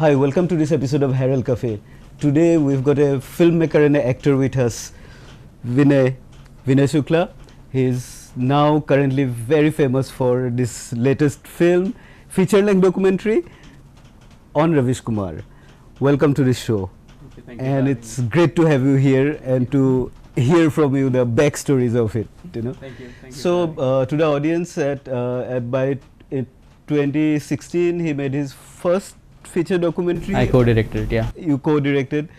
Hi, welcome to this episode of Herald Cafe. Today we've got a filmmaker and an actor with us, Vinay Shukla. He's now currently very famous for this latest film, feature-length documentary on Ravish Kumar. Welcome to this show. Okay, thank you. And it's great to have you here and to hear from you the backstories of it. Thank you. So to the audience, by 2016, he made his first feature documentary. I co-directed it, yeah. You co-directed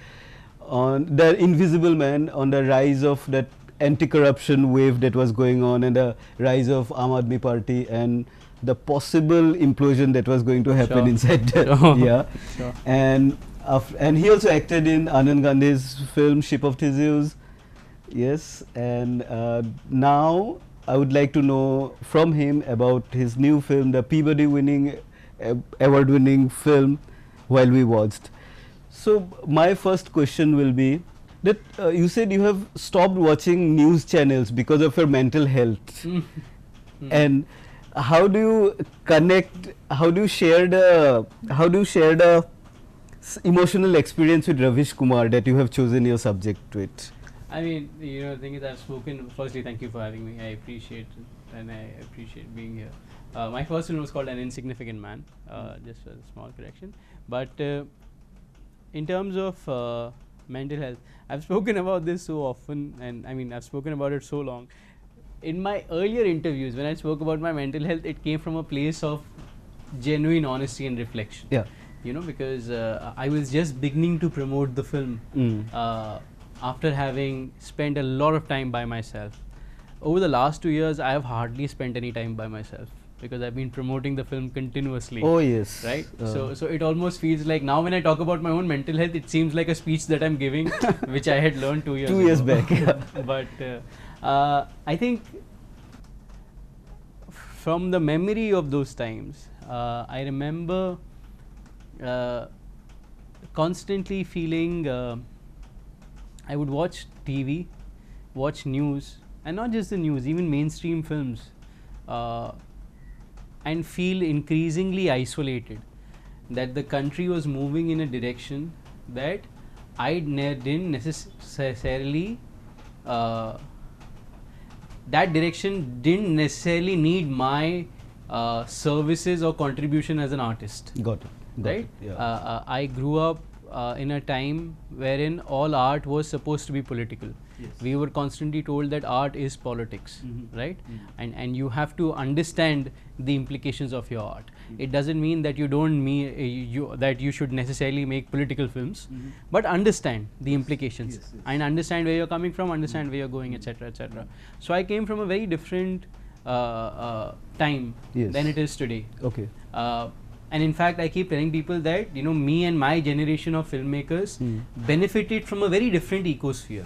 on the Invisible Man, on the rise of that anti-corruption wave that was going on and the rise of Aam Aadmi Party and the possible implosion that was going to happen inside that. Yeah. Sure. And he also acted in Anand Gandhi's film Ship of Theseus. Yes. And now I would like to know from him about his new film, the Peabody award-winning film, While We Watched. So my first question will be that you said you have stopped watching news channels because of your mental health. And how do you connect, how do you share the emotional experience with Ravish Kumar that you have chosen your subject with? I mean, the thing is, I've spoken. Firstly, thank you for having me. I appreciate it, and I appreciate being here. My first film was called An Insignificant Man, just a small correction. But in terms of mental health, I've spoken about this so often, and I mean, I've spoken about it so long. In my earlier interviews, when I spoke about my mental health, it came from a place of genuine honesty and reflection. Yeah. Because I was just beginning to promote the film. After having spent a lot of time by myself. Over the last 2 years, I have hardly spent any time by myself because I've been promoting the film continuously. Oh yes. Right? So it almost feels like now when I talk about my own mental health, it seems like a speech that I'm giving, which I had learned 2 years ago. 2 years back. But I think from the memory of those times, I remember constantly feeling I would watch TV, watch news, and not just the news, even mainstream films, and feel increasingly isolated. That the country was moving in a direction that I didn't necessarily, that direction didn't necessarily need my services or contribution as an artist. Got it. Right? Yeah. I grew up in a time wherein all art was supposed to be political. Yes. We were constantly told that art is politics, right? And you have to understand the implications of your art. It doesn't mean that you don't that you should necessarily make political films, but understand the implications and understand where you're coming from, understand where you're going, etc., etc. So I came from a very different time than it is today. Okay. And in fact, I keep telling people that me and my generation of filmmakers benefited from a very different ecosphere.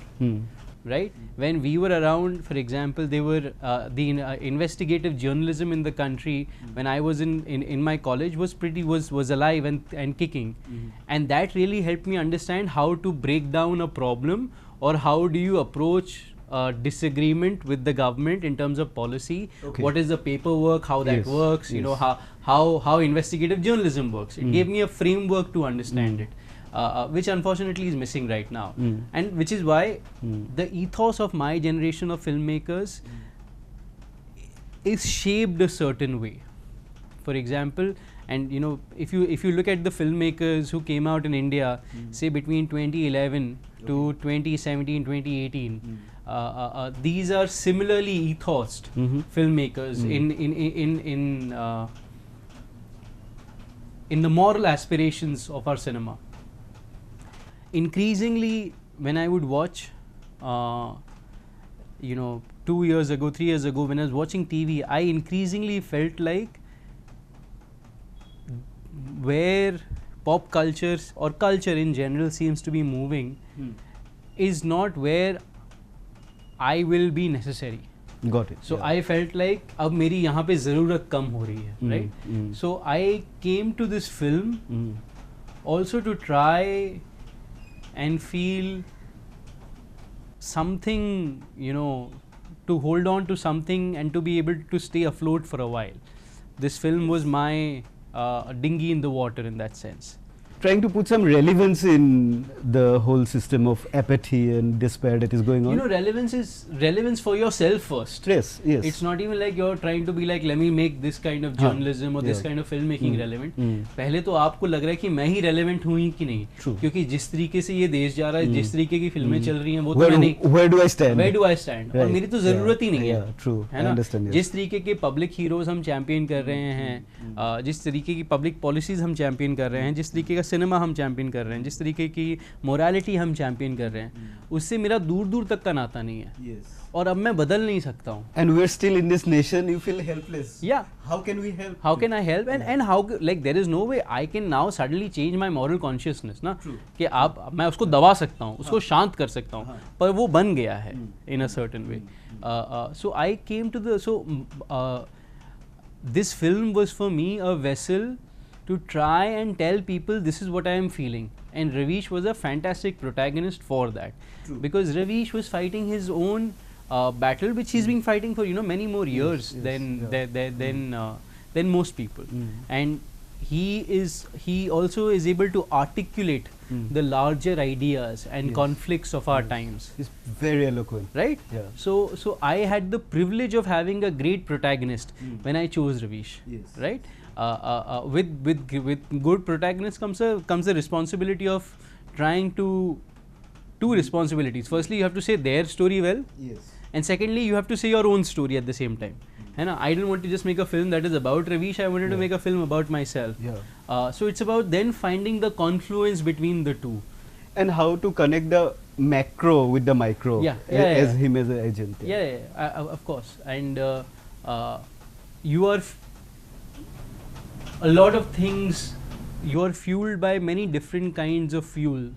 Right? When we were around, for example, they were the investigative journalism in the country when I was in my college was alive and kicking, and that really helped me understand how to break down a problem or how do you approach disagreement with the government in terms of policy. Okay. What is the paperwork, how that works, how investigative journalism works. It gave me a framework to understand it, which unfortunately is missing right now. And which is why the ethos of my generation of filmmakers is shaped a certain way. For example, and if you look at the filmmakers who came out in India, say between 2011 to 2017, 2018, these are similarly ethosed filmmakers in the moral aspirations of our cinema. Increasingly, when I would watch, 2 years ago, 3 years ago, when I was watching TV, I increasingly felt like where pop culture or culture in general seems to be moving is not where I will be necessary. Got it. So I felt like अब मेरी यहाँ पे ज़रूरत कम हो रही है, right? So I came to this film also to try and feel something, to hold on to something and to be able to stay afloat for a while. This film was my dinghy in the water in that sense. trying to put some relevance in the whole system of apathy and despair that is going on. You know, relevance is relevance for yourself first. Yes, yes. It's not even like you're trying to be like, let me make this kind of journalism or this kind of filmmaking relevant. पहले तो आपको लग रहा है कि मैं ही relevant हूँ ही कि नहीं, क्योंकि जिस तरीके से ये देश जा रहा है, जिस तरीके की फिल्में चल रही हैं, वो तो मैं नहीं. Where do I stand? Where do I stand? और मेरी तो जरूरत ही नहीं है. True. है ना? जिस तरीके के पब्लिक हीरोज हम चैंपियन कर रहे हैं, जिस तरीके की पब्लिक पॉलिसीज हम चैंपियन कर रहे हैं, जिस तरीके का सिनेमा हम चैंपियन कर रहे हैं, जिस तरीके की मोरालिटी हम चैंपियन कर रहे हैं, उससे मेरा दूर दूर तक का नाता नहीं है. और अब मैं बदल नहीं सकता हूँ. And we are still in this nation. You feel helpless. Yeah. How can we help? How can I help? And how, like, there is no way I can now suddenly change my moral consciousness, ना? कि आप मैं उसको दबा सकता हूँ, उसको शांत कर सकता हूँ, पर वो बन गया है in a certain way. So I came to this film was for me a vessel to try and tell people this is what I am feeling. And Ravish was a fantastic protagonist for that. True. Because Ravish was fighting his own battle, which he's been fighting for, you know, many more years than most people. And he also is able to articulate the larger ideas and conflicts of our times. He's very eloquent. Right? Yeah. So I had the privilege of having a great protagonist when I chose Ravish. Yes. Right? With good protagonists comes the responsibility of trying to two responsibilities. Firstly, you have to say their story well. Yes. And secondly, you have to say your own story at the same time. I didn't want to just make a film that is about Ravish. I wanted to make a film about myself. Yeah. So it's about then finding the confluence between the two. And how to connect the macro with the micro. As him as an agent. Of course. And you are a lot of things. You are fueled by many different kinds of fuel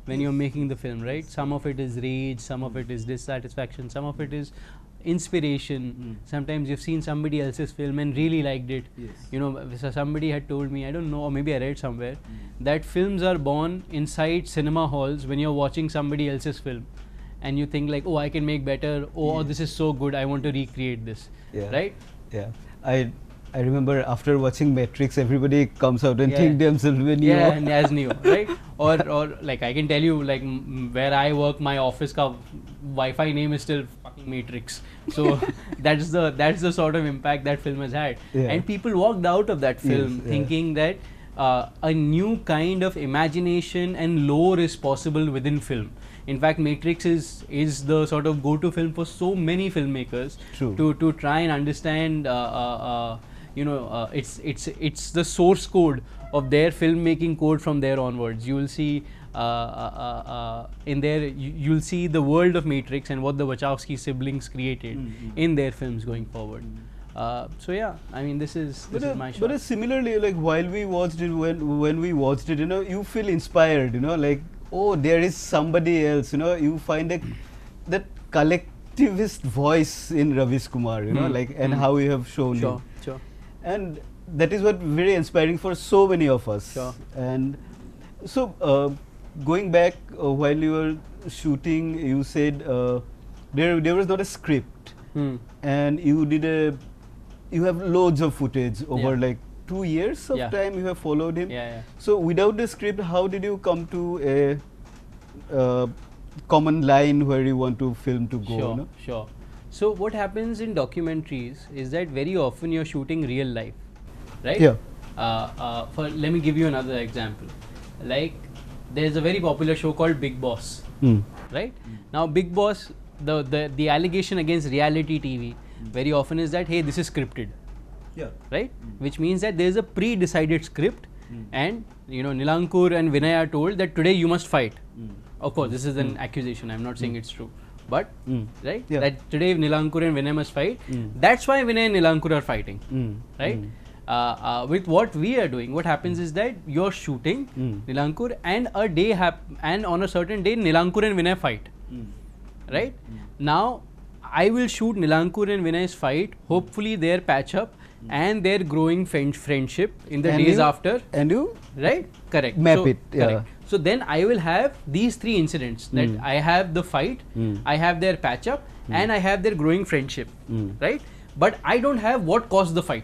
when you're making the film, right? Some of it is rage, some of it is dissatisfaction, some of it is inspiration. Sometimes you've seen somebody else's film and really liked it. You know, somebody had told me, I don't know, or maybe I read somewhere, that films are born inside cinema halls when you're watching somebody else's film and you think like, oh, I can make better, oh, this is so good, I want to recreate this. Right? Yeah. I remember after watching Matrix, everybody comes out and think themselves Neo. Yeah, as Neo, right? Or like I can tell you, like where I work, my office ka Wi-Fi name is still fucking Matrix. So that's the sort of impact that film has had. And people walked out of that film thinking that a new kind of imagination and lore is possible within film. In fact, Matrix is the sort of go-to film for so many filmmakers to try and understand. It's the source code of their filmmaking code from there onwards. You will see in there you'll see the world of Matrix and what the Wachowski siblings created in their films going forward. So yeah, I mean this is my shot. But similarly, like while we watched it, when we watched it, you know, you feel inspired, you know, like, oh, there is somebody else, you know, you find that collectivist voice in Ravish Kumar, you know, like, and how you have shown him. Sure. And that is what very inspiring for so many of us. Sure. And so going back while you were shooting, you said there was not a script, and you have loads of footage over like 2 years of time you have followed him. So without the script, how did you come to a common line where you want to film to go? Sure, you know? Sure. So what happens in documentaries is that very often you're shooting real life, right? Yeah. Let me give you another example. Like there's a very popular show called Big Boss, right? Now Big Boss, the allegation against reality TV very often is that, hey, this is scripted. Right? Which means that there is a pre-decided script, and you know Nilankur and Vinay are told that today you must fight. Of course, this is an accusation. I'm not saying it's true, but right? That today Nilankur and Vinay must fight. That's why Vinay and Nilankur are fighting, right? With what we are doing, what happens is that you're shooting Nilankur, and and on a certain day Nilankur and Vinay fight, right? Now I will shoot Nilankur and Vinay's fight. Hopefully, their patch up and their growing friendship in the days after. And you? Right? Correct. Map it. Yeah. Correct. So then I will have these three incidents. That I have the fight, I have their patch up, and I have their growing friendship. Right? But I don't have what caused the fight.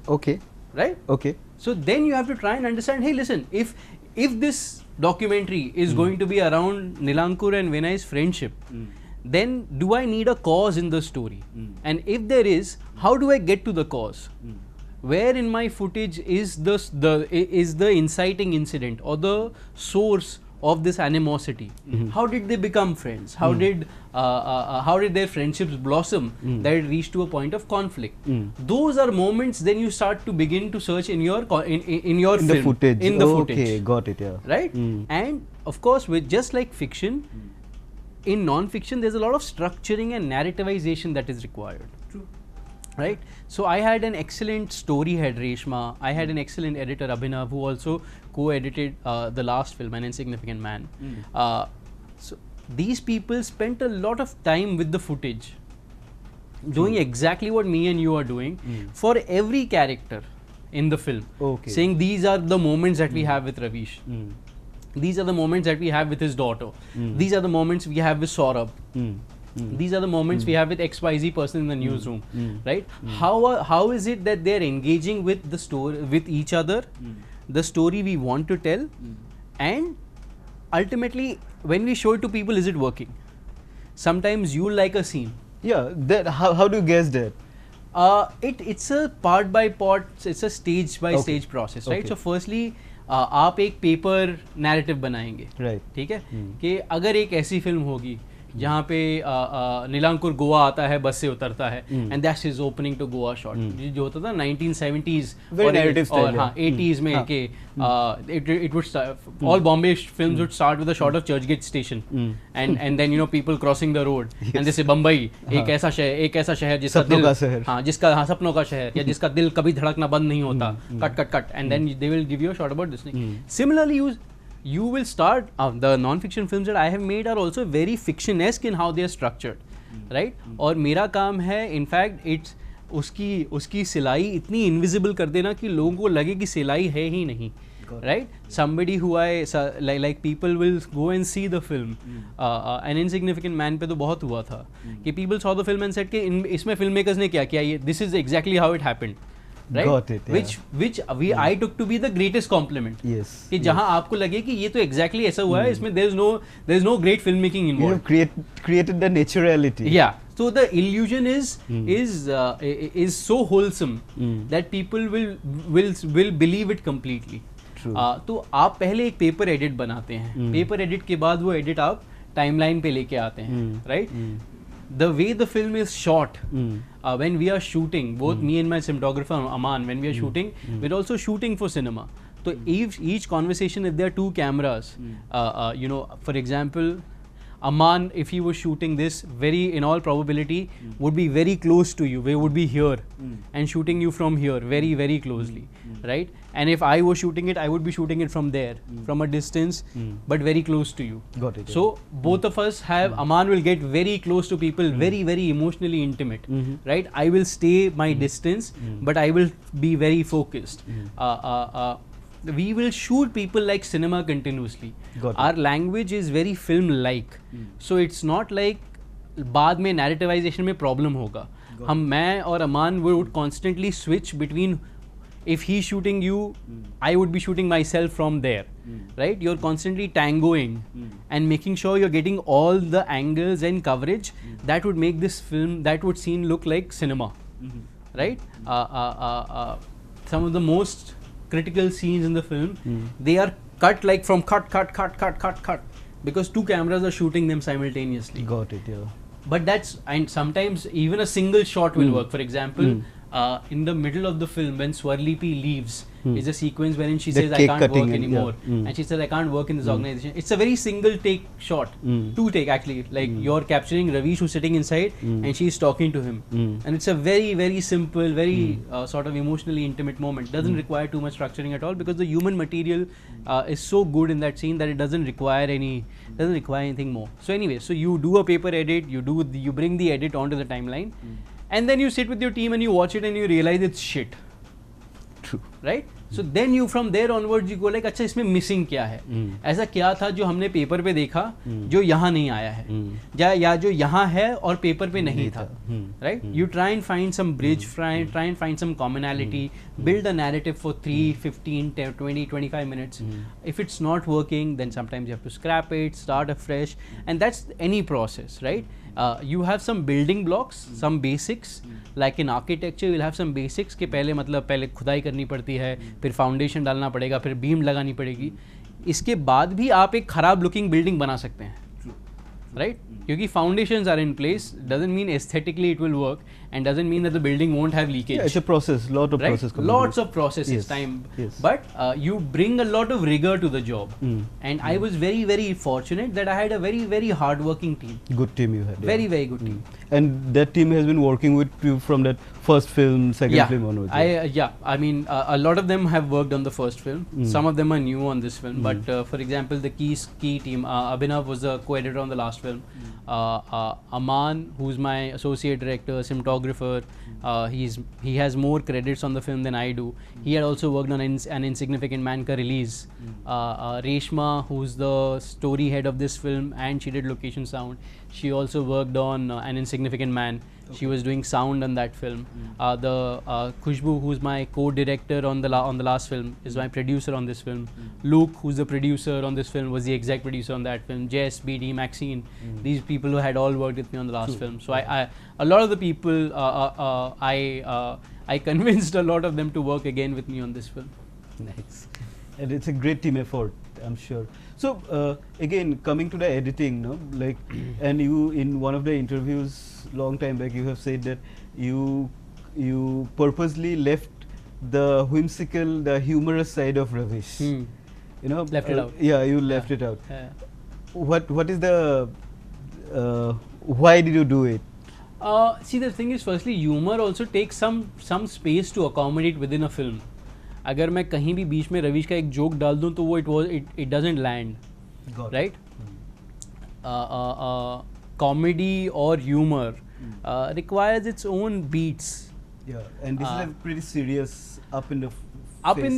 Okay. right? Okay. So then you have to try and understand, hey, listen, if this documentary is going to be around Nilankur and Vinay's friendship, then do I need a cause in the story? And if there is, how do I get to the cause? Where in my footage is the inciting incident or the source of this animosity? How did they become friends? How did their friendships blossom that it reached to a point of conflict? Those are moments. Then you start to begin to search in your film, the footage. in the footage. Okay, got it. Yeah. Right. And of course, with just like fiction, in non-fiction, there's a lot of structuring and narrativization that is required. True. Right. So I had an excellent story head, Reshma. I had an excellent editor, Abhinav, who also co-edited the last film, An Insignificant Man. So these people spent a lot of time with the footage, doing exactly what me and you are doing for every character in the film. Okay. Saying these are the moments that we have with Ravish. These are the moments that we have with his daughter. These are the moments we have with Saurabh. These are the moments we have with XYZ person in the newsroom, right? How is it that they're engaging with the story, with each other, the story we want to tell, and ultimately, when we show it to people, is it working? Sometimes you like a scene. Yeah. That how do you guess that? It's a part by part, it's a stage by stage process, right? So firstly, आप एक paper narrative बनाएंगे, ठीक है, कि अगर एक ऐसी film होगी जहाँ पे नीलांकुर गोवा आता है, बस से उतरता है, and that's his opening to Goa shot, जो होता था 1970s और हाँ 80s में कि it would all Bombay films would start with a shot of Churchgate station and then people crossing the road and they say Bombay एक ऐसा शहर जिसका दिल, हाँ जिसका सपनों का शहर, या जिसका दिल कभी धड़कना बंद नहीं होता, cut and then they will give you a shot about this thing. Similarly, you will start, the non-fiction films that I have made are also very fiction-esque in how they are structured, right? और मेरा काम है, in fact, it's उसकी सिलाई इतनी invisible कर देना कि लोगों को लगे कि सिलाई है ही नहीं, right? Somebody who like people will go and see the film. An Insignificant Man पे तो बहुत हुआ था कि people saw the film and said कि इसमें filmmakers ने क्या किया, this is exactly how it happened. Right? Got it, yeah. Which I took to be the greatest compliment. Yes. कि जहाँ आपको लगे कि ये तो exactly ऐसा हुआ है, इसमें there's no great filmmaking involved. You have created the naturality. Yeah. So the illusion is so wholesome that people will believe it completely. True. तो आप पहले एक पेपर एडिट बनाते हैं, पेपर एडिट के बाद वो एडिट आप टाइमलाइन पे लेके आते हैं, right? The way the film is shot, when we are shooting, both me and my cinematographer Aman, when we are shooting, we're also shooting for cinema. So each conversation, if there are two cameras, for example, Aman, if he was shooting this, in all probability, would be very close to you. We would be here and shooting you from here, very, very closely, right? And if I was shooting it, I would be shooting it from there, from a distance, but very close to you. Got it. So both of us have, Aman will get very close to people, very, very emotionally intimate, right? I will stay my distance, but I will be very focused. We will shoot people like cinema continuously. Our language is very film-like. So it's not like बाद में narrativization में problem होगा. मैं और Aman would constantly switch between, if he's shooting you, I would be shooting myself from there, right? You're constantly tangoing and making sure you're getting all the angles and coverage that would make this film, that would scene look like cinema, right? Some of the most critical scenes in the film, they are cut like from cut, because two cameras are shooting them simultaneously. Got it, yeah. But and sometimes even a single shot will work. For example, in the middle of the film, when Swarli P leaves, is a sequence wherein she says, I can't work anymore. And she says, I can't work in this organization. It's a very single take shot. Two take actually. Like you're capturing Ravish who's sitting inside and she's talking to him. And it's a very, very simple, very sort of emotionally intimate moment. Doesn't require too much structuring at all, because the human material is so good in that scene that it doesn't require anything more. So anyway, so you do a paper edit, you bring the edit onto the timeline, and then you sit with your team and you watch it and you realize it's shit. True. Right? So then you, from there onwards, you go like, अच्छा इसमें missing क्या है? ऐसा क्या था जो हमने paper पे देखा जो यहाँ नहीं आया है? या जो यहाँ है और पेपर पे नहीं था? Right? You try and find some bridge, try and find some commonality, build a narrative for 3, 15, 10, 20, 25 minutes. If it's not working, then sometimes you have to scrap it, start afresh, and that's any process, right? You have some building blocks, some basics. Like in architecture, you'll have some basics कि पहले खुदाई करनी पड़ती है, फिर foundation डालना पड़ेगा, फिर बीम लगानी पड़ेगी. इसके बाद भी आप एक खराब लुकिंग बिल्डिंग बना सकते हैं, right? क्योंकि foundations are in place doesn't mean aesthetically it will work, and doesn't mean that the building won't have leakage. Yeah, it's a process, lot of right? process. Lots of processes, time. Yes. But you bring a lot of rigor to the job. And I was very, very fortunate that I had a very, very hard-working team. Good team you had. Yeah. Very, very good team. And that team has been working with you from that first film, second film onwards. I mean, a lot of them have worked on the first film. Some of them are new on this film. But for example, the key team, Abhinav was a co-editor on the last film. Aman, who's my associate director, cinematographer, he has more credits on the film than I do. He had also worked on an Insignificant Man ka release. Reshma, who's the story head of this film, and she did location sound. She also worked on An Insignificant Man. Okay. She was doing sound on that film. Khushbu, who's my co-director on the last film, is my producer on this film. Luke, who's the producer on this film, was the exec producer on that film. Jess, BD, Maxine, these people who had all worked with me on the last film. So I a lot of the people, I convinced a lot of them to work again with me on this film. Nice. And it's a great team effort, I'm sure. So again, coming to the editing, no, like, and you in one of the interviews long time back, you have said that you purposely left the whimsical, the humorous side of Ravish. You know, left it out. Yeah, you left it out. What is the why did you do it? See, the thing is, firstly, humor also takes some space to accommodate within a film. अगर मैं कहीं भी बीच में रवीश का एक joke डाल दूं तो वो it doesn't land, right? Comedy or humor requires its own beats. Yeah, and this is a pretty serious up in the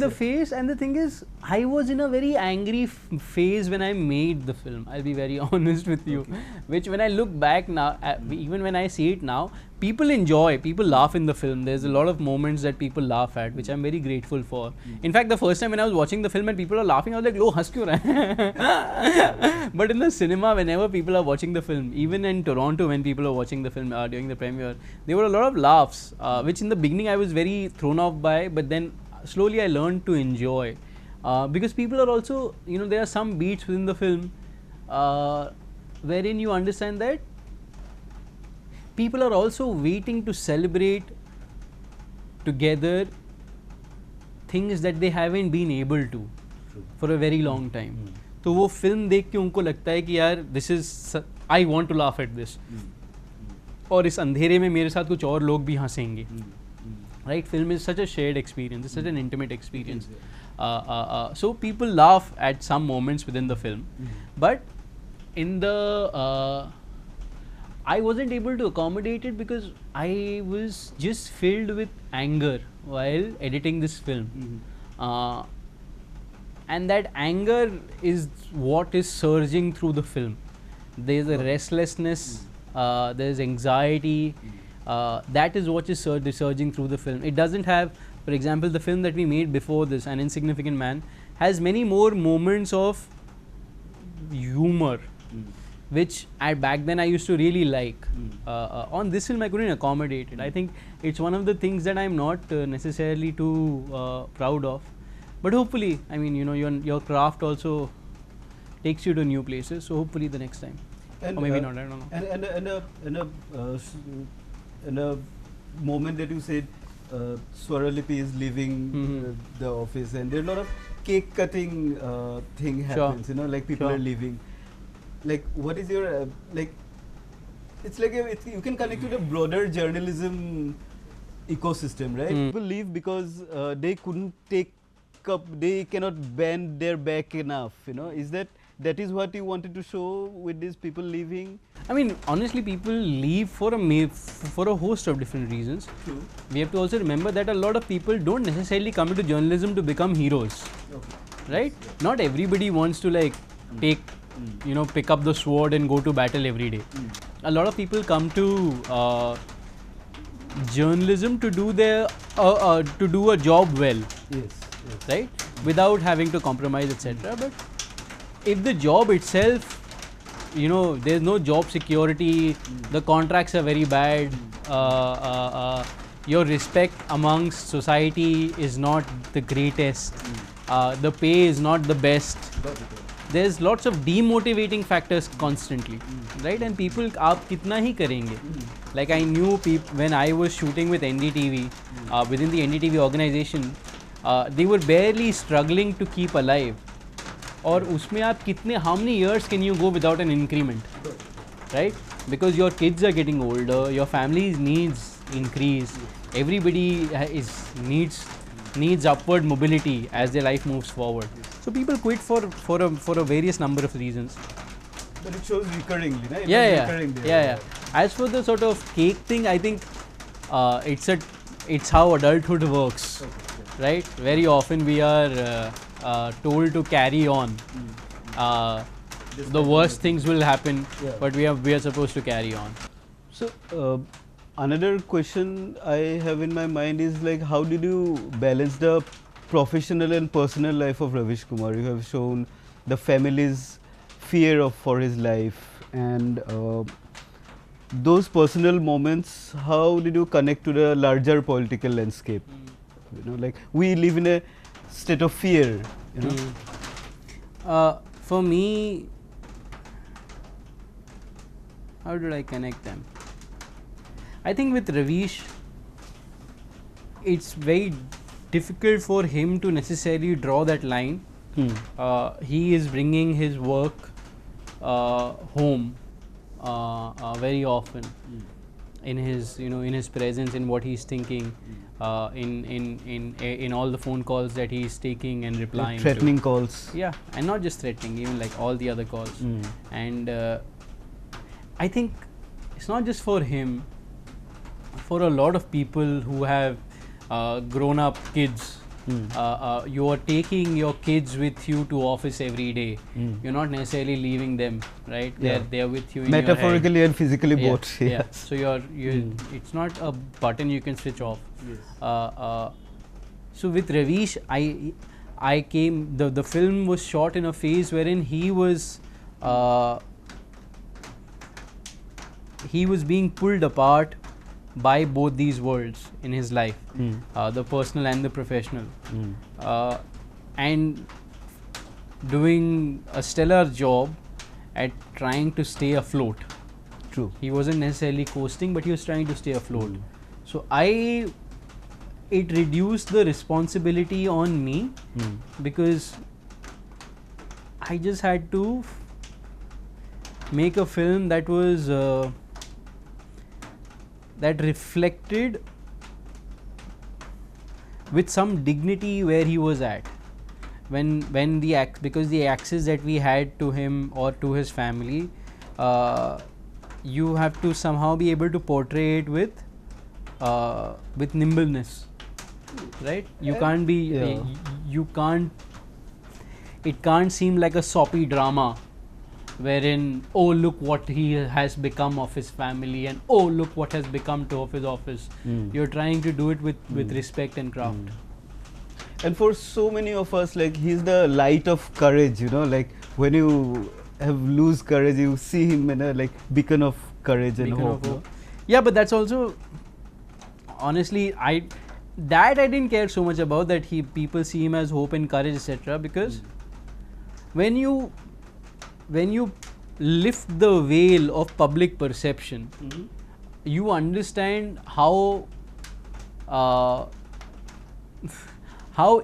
face. And the thing is, I was in a very angry phase when I made the film. I'll be very honest with you. Which when I look back now, even when I see it now, people enjoy, people laugh in the film. There's a lot of moments that people laugh at, which I'm very grateful for. In fact, the first time when I was watching the film and people are laughing, I was like, "Lo, has kyun rahe hai?" But in the cinema, whenever people are watching the film, even in Toronto when people are watching the film during the premiere, there were a lot of laughs, which in the beginning I was very thrown off by, but then slowly I learned to enjoy. Because people are also, you know, there are some beats within the film wherein you understand that people are also waiting to celebrate together things that they haven't been able to for a very long time. तो वो film देख के उनको लगता है कि यार this is, I want to laugh at this. और इस अंधेरे में मेरे साथ कुछ और लोग भी हंसेंगे. Right? Film is such a shared experience. It's such an intimate experience. So people laugh at some moments within the film. But in the I wasn't able to accommodate it because I was just filled with anger while editing this film. And that anger is what is surging through the film. There's a restlessness, there's anxiety, that is what is surging through the film. It doesn't have, for example, the film that we made before this, An Insignificant Man, has many more moments of humor, which back then I used to really like. On this film I couldn't accommodate it. I think it's one of the things that I'm not necessarily too proud of. But hopefully, I mean, you know, your craft also takes you to new places. So hopefully the next time, or maybe not. I don't know. And a moment that you said Swaralipi is leaving the office, and there are a lot of cake cutting thing happens. You know, like people are leaving. Like, what is your like? It's like you can connect to the broader journalism ecosystem, right? People leave because they couldn't take up, they cannot bend their back enough. You know, is that is what you wanted to show with these people leaving? I mean, honestly, people leave for a host of different reasons. True. We have to also remember that a lot of people don't necessarily come into journalism to become heroes, right? Not everybody wants to like take, you know, pick up the sword and go to battle every day. A lot of people come to journalism to do to do a job well. Yes. Right? Without having to compromise, etc. But if the job itself, there's no job security, the contracts are very bad, your respect amongst society is not the greatest, the pay is not the best. There's lots of demotivating factors constantly, right? And people, aap kitna hi karenge? Like I knew when I was shooting with NDTV, within the NDTV organization, they were barely struggling to keep alive. और उसमें आप how many years can you go without an increment, right? Because your kids are getting older, your family's needs increase, everybody needs upward mobility as their life moves forward. So people quit for a various number of reasons. But it shows recurringly, right? Yeah. As for the sort of cake thing, I think it's how adulthood works, right? Very often we are told to carry on. The worst things will happen, but we are supposed to carry on. So another question I have in my mind is like, how did you balance the professional and personal life of Ravish Kumar? You have shown the family's fear for his life, and those personal moments. How did you connect to the larger political landscape? Like we live in a state of fear. For me, how did I connect them? I think with Ravish, it's very difficult for him to necessarily draw that line. He is bringing his work home very often, in his presence, in what he's thinking, in all the phone calls that he's taking and replying, threatening calls. Yeah, and not just threatening, even like all the other calls. And I think it's not just for him. For a lot of people who have grown up kids, you are taking your kids with you to office every day. You're not necessarily leaving them, right? They're with you in metaphorically your and physically both. Yeah. So it's not a button you can switch off. So with Ravish, I came. The film was shot in a phase wherein he was being pulled apart by both these worlds in his life, the personal and the professional, and doing a stellar job at trying to stay afloat. True. He wasn't necessarily coasting, but he was trying to stay afloat. So it reduced the responsibility on me, because I just had to make a film that was that reflected with some dignity where he was at, because the access that we had to him or to his family, you have to somehow be able to portray it with nimbleness, right? You can't be it can't seem like a soppy drama wherein, oh, look what he has become of his family, and oh, look what has become of his office. You're trying to do it with respect and craft. And for so many of us, like, he's the light of courage, like when you lose courage, you see him in a beacon of courage and hope. Yeah, but that's also, honestly, I didn't care so much about that. People see him as hope and courage, etc. Because when you lift the veil of public perception, you understand how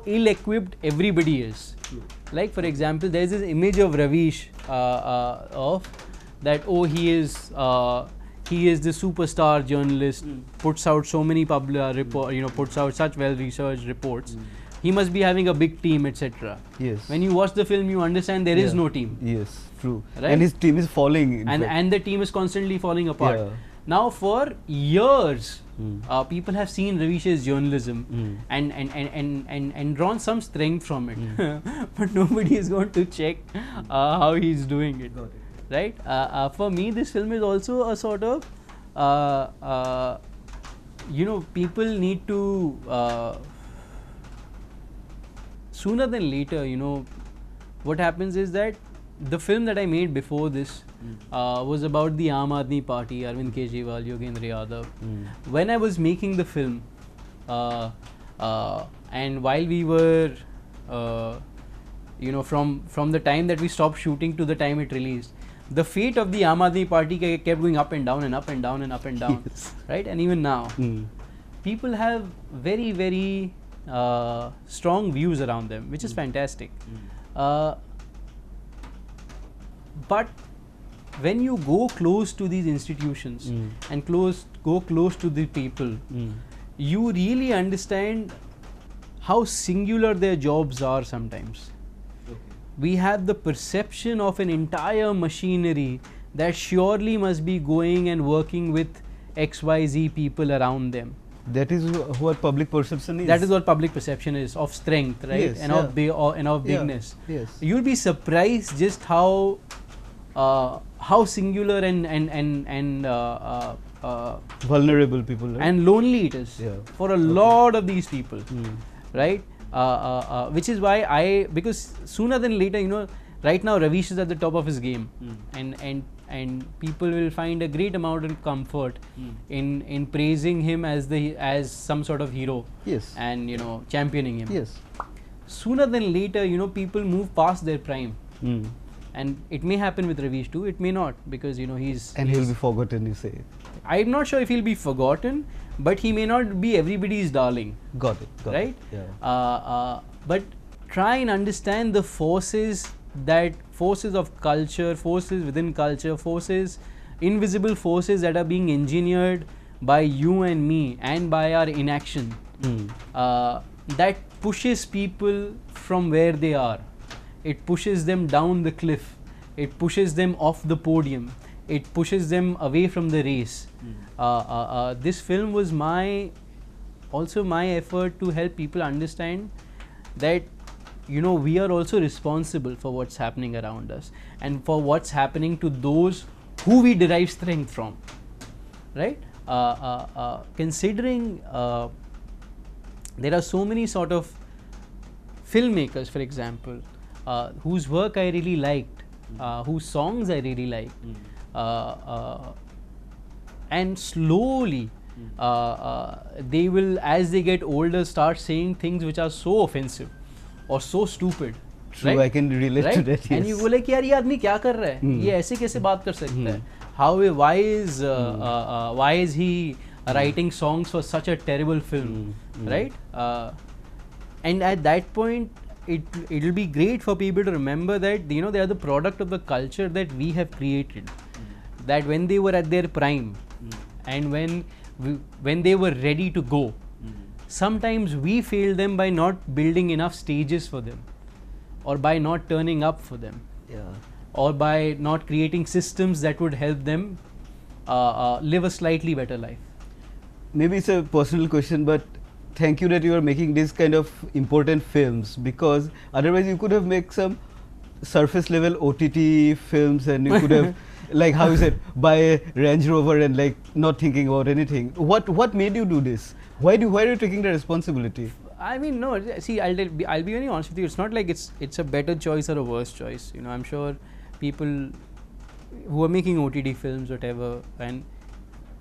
ill-equipped everybody is. Like, for example, there's this image of Ravish of that, oh, he is the superstar journalist, puts out so many puts out such well-researched reports. He must be having a big team, etc. Yes. When you watch the film, you understand there is no team. Yes, true. Right? And his team is falling. And the team is constantly falling apart. Yeah. Now, for years, people have seen Ravish's journalism and drawn some strength from it. But nobody is going to check how he's doing it. Got it. Right? For me, this film is also a sort of you know, people need to sooner than later, you know, what happens is that the film that I made before this was about the Aam Aadmi Party, Arvind Kejriwal, Yogendra Yadav. When I was making the film, and while we were, you know, from the time that we stopped shooting to the time it released, the fate of the Aam Aadmi Party kept going up and down and up and down and up and down, yes. Right? And even now, people have very, very strong views around them, which is fantastic. But when you go close to these institutions and go close to the people, you really understand how singular their jobs are sometimes. Okay. We have the perception of an entire machinery that surely must be going and working with XYZ people around them. That is what public perception is. That is what public perception is, of strength, right? Yes, and of bigness. Yeah. Yes. You'll be surprised just how singular and vulnerable people, right? And lonely it is for a lot of these people, right? Which is why because sooner than later, you know, right now Ravish is at the top of his game, and people will find a great amount of comfort in praising him as some sort of hero. Yes. And, you know, championing him. Yes. Sooner than later, you know, people move past their prime. And it may happen with Ravish too, it may not, because, you know, he'll be forgotten, you say. I'm not sure if he'll be forgotten, but he may not be everybody's darling. Got it. Right? Yeah. But try and understand the forces of culture, forces within culture, invisible forces that are being engineered by you and me and by our inaction, that pushes people from where they are. It pushes them down the cliff. It pushes them off the podium. It pushes them away from the race. This film was also my effort to help people understand that, you know, we are also responsible for what's happening around us and for what's happening to those who we derive strength from, right? Considering there are so many sort of filmmakers, for example, whose work I really liked, whose songs I really liked, and slowly they will, as they get older, start saying things which are so offensive or so stupid. True, right? I can relate to that. Yes. And you go like, यार ये आदमी क्या कर रहा है? ये ऐसे कैसे बात कर सकता है? Why is he writing songs for such a terrible film, right? And at that point, it'll be great for people to remember that, you know, they are the product of the culture that we have created. That when they were at their prime, and when they were ready to go, sometimes we failed them by not building enough stages for them, or by not turning up for them, or by not creating systems that would help them live a slightly better life. Maybe it's a personal question, but thank you that you are making these kind of important films, because otherwise you could have made some surface level OTT films and you could have like how you said, buy a Range Rover and like not thinking about anything. What made you do this? Why are you taking the responsibility? I mean, no, see, I'll be very honest with you. It's not like it's a better choice or a worse choice. You know, I'm sure people who are making OTT films, whatever, and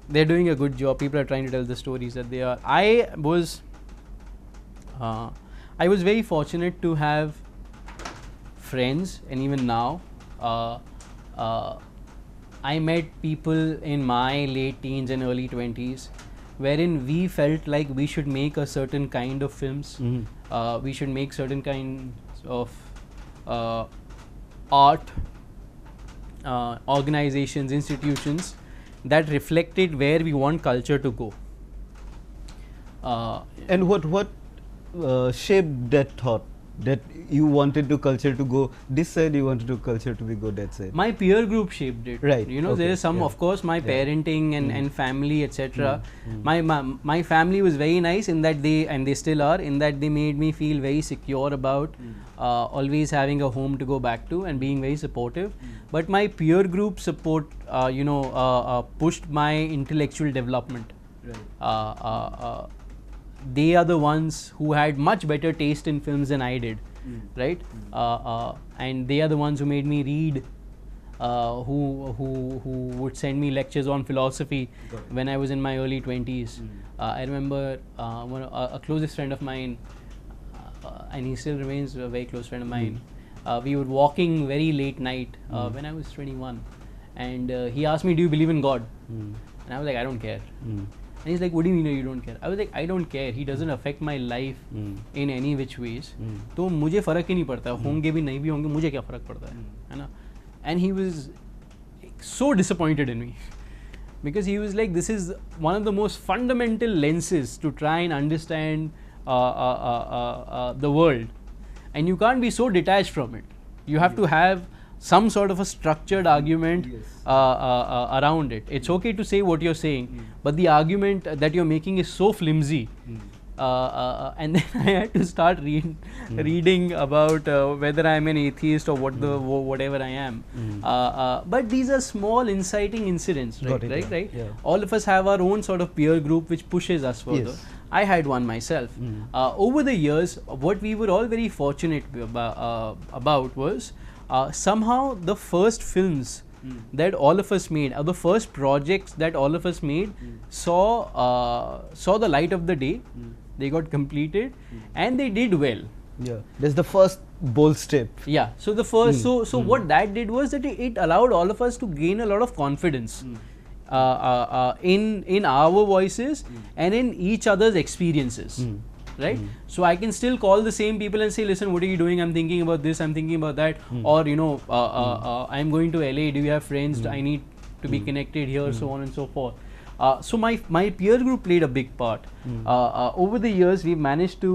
they're doing a good job. People are trying to tell the stories that they are. I was very fortunate to have friends, and even now, I met people in my late teens and early 20s, wherein we felt like we should make a certain kind of films. We should make certain kinds of art, organizations, institutions that reflected where we want culture to go. And what shaped that thought, that you wanted the culture to go this side, you wanted the culture to be go that side? My peer group shaped it. Right. You know, there is some, of course, my parenting and family, etc. My family was very nice in that they still are, in that they made me feel very secure about always having a home to go back to and being very supportive. But my peer group support, pushed my intellectual development. They are the ones who had much better taste in films than I did, right? And they are the ones who made me read, who would send me lectures on philosophy when I was in my early 20s. I remember a closest friend of mine, and he still remains a very close friend of mine. We were walking very late night when I was 21, and he asked me, "Do you believe in God?" And I was like, "I don't care." And he's like, "What do you mean you don't care?" I was like, "I don't care. He doesn't affect my life in any which ways. तो मुझे फर्क ही नहीं पड़ता, होंगे भी नहीं भी होंगे, मुझे क्या फर्क पड़ता है ना?" And he was so disappointed in me because he was like, "This is one of the most fundamental lenses to try and understand the world, and you can't be so detached from it. You have to have some sort of a structured argument around it. It's okay to say what you're saying, but the argument that you're making is so flimsy." And then I had to start reading about whether I'm an atheist or whatever I am. But these are small inciting incidents, right? Yeah. All of us have our own sort of peer group which pushes us further. Yes. I had one myself. Over the years, what we were all very fortunate about was somehow the first films that all of us made, or the first projects that all of us made, saw the light of the day. They got completed, and they did well. Yeah, that's the first bold step. Yeah. So the first, so what that did was that it allowed all of us to gain a lot of confidence in our voices and in each other's experiences. Right? So I can still call the same people and say, "Listen, what are you doing? I'm thinking about this, I'm thinking about that," or "I'm going to LA, do you have friends? I need to be connected here," so on and so forth. So my peer group played a big part. Over the years, we managed to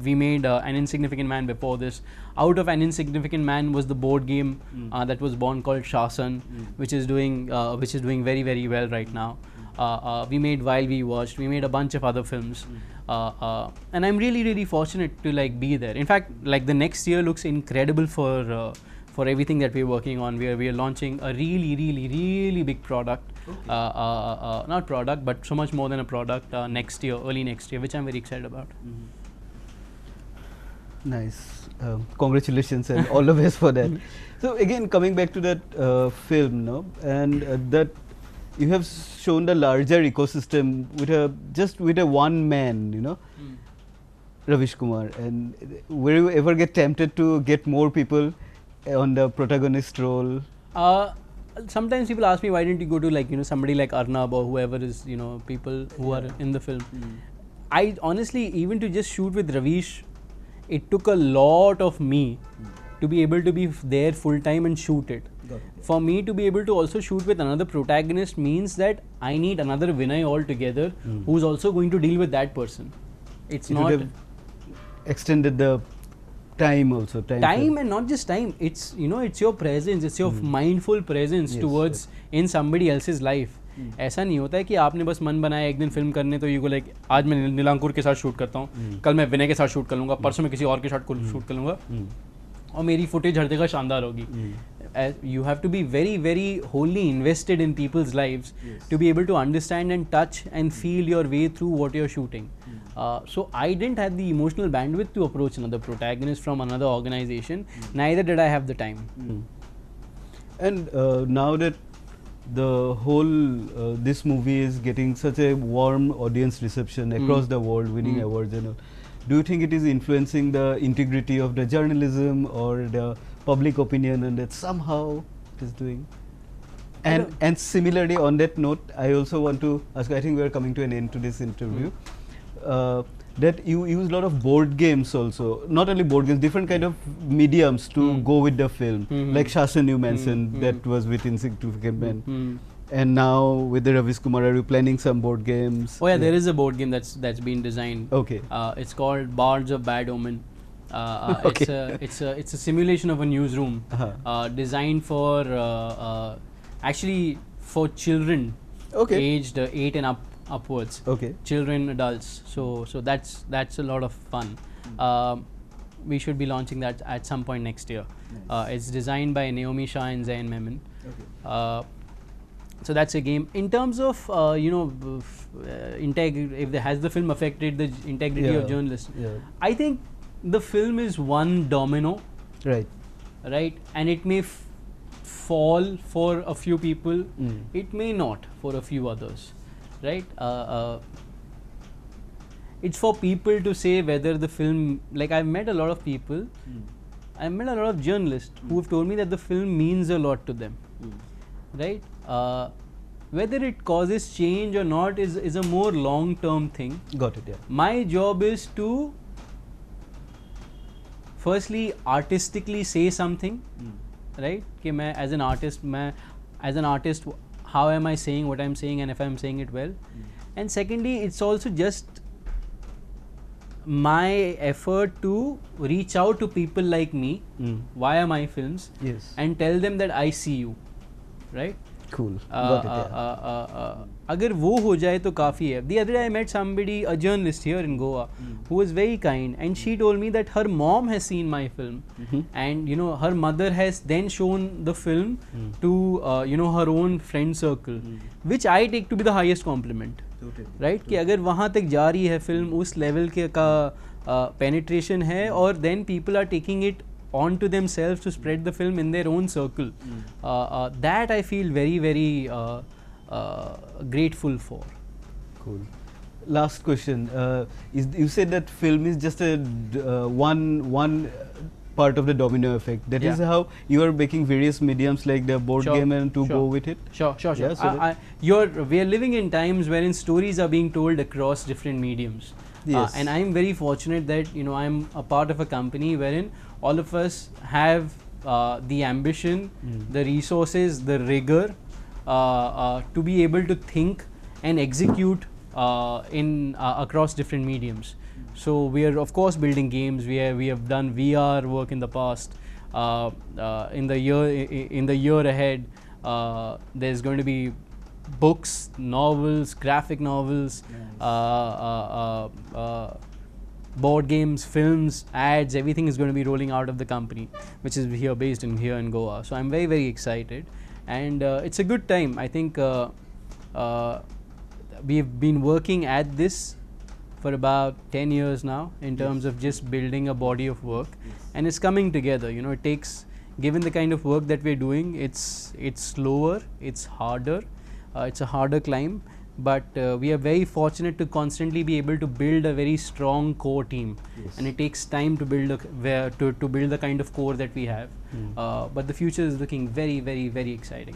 we made An Insignificant Man before this. Out of An Insignificant Man was the board game that was born called Shasan, which is doing very, very well right now. We made While We Watched. We made a bunch of other films, and I'm really, really fortunate to be there. In fact, the next year looks incredible for everything that we're working on. We are launching a really, really, really big product. Not product, but so much more than a product next year, early next year, which I'm very excited about. Nice. Congratulations and all the best for that. So again, coming back to that film, no, and that you have shown the larger ecosystem with a one man, Ravish Kumar. And will you ever get tempted to get more people on the protagonist role? Sometimes people ask me, why didn't you go to somebody like Arnab or whoever is people who are in the film. I honestly, even to just shoot with Ravish, it took a lot of me to be able to be there full time and shoot it. For me to be able to also shoot with another protagonist means that I need another Vinay altogether who's also going to deal with that person. It would have extended the time also. Time and not just time. It's it's your presence. It's your mindful presence towards in somebody else's life. ऐसा नहीं होता है कि आपने बस मन बनाया एक दिन फिल्म करने तो यू गो आज मैं नीलांकुर के साथ शूट करता हूँ, कल मैं विनय के साथ शूट कर लूँगा, परसों मैं किसी और के साथ शूट कर लूँगा और मेरी फुटेज हर जगह शानदार होगी. You have to be very, very wholly invested in people's lives to be able to understand and touch and feel your way through what you're shooting. So I didn't have the emotional bandwidth to approach another protagonist from another organization. Neither did I have the time. And now that the whole this movie is getting such a warm audience reception across the world, winning awards and all, do you think it is influencing the integrity of the journalism or the public opinion, and that somehow it is doing? And similarly, on that note, I also want to ask, I think we are coming to an end to this interview, that you use a lot of board games also, not only board games, different kind of mediums to go with the film, like Shasan you mentioned, that was with Insignificant Man. And now with the Ravish Kumar, are you planning some board games? Oh yeah, there is a board game that's been designed. Okay. It's called Bards of Bad Omen. Okay. It's a simulation of a newsroom designed for actually for children aged 8 and upwards. Okay. Children, adults. So that's a lot of fun. We should be launching that at some point next year. It's designed by Naomi Shah and Zain Memon. So that's a game. In terms of if has the film affected the integrity of journalists? I think the film is one domino, right, and it may fall for a few people, it may not for a few others, right. It's for people to say whether the film, like I've met a lot of people, I've met a lot of journalists who have told me that the film means a lot to them, right. Whether it causes change or not is a more long-term thing. Got it, yeah. My job is to firstly artistically say something, right? कि मैं as an artist, how am I saying what I'm saying, and if I'm saying it well? And secondly, it's also just my effort to reach out to people like me via my films, and tell them that I see you, right? Cool. अगर वो हो जाए तो काफ़ी है. The other day I met somebody, a journalist here in Goa, who was very kind, and she told me that her mom has seen my film, and her mother has then shown the film to her own friend circle, which I take to be the highest compliment, right? कि अगर वहाँ तक जा रही है film, उस level के का penetration है, और then people are taking it on to themselves to spread the film in their own circle, that I feel very, very grateful for. Cool. Last question. You said that film is just a one part of the domino effect. That is how you are making various mediums like the board game and to go with it. Sure. Yeah, so we are living in times wherein stories are being told across different mediums. Yes. And I am very fortunate that I'm a part of a company wherein all of us have the ambition, the resources, the rigor to be able to think and execute across different mediums. So we are of course building games. We have done VR work in the past. In the year ahead, there's going to be books, novels, graphic novels, board games, films, ads, everything is going to be rolling out of the company, which is based here in Goa. So I'm very, very excited, and it's a good time. I think we've been working at this for about 10 years now in terms of just building a body of work, and it's coming together. It takes, given the kind of work that we're doing, it's slower, it's harder, it's a harder climb, but we are very fortunate to constantly be able to build a very strong core team, and it takes time to build to build the kind of core that we have, but the future is looking very, very, very exciting.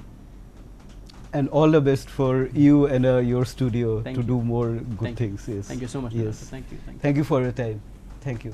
And all the best for you and your studio to do more good things. Yes. Thank you so much. Yes. Thank you. Thank you for your time. Thank you.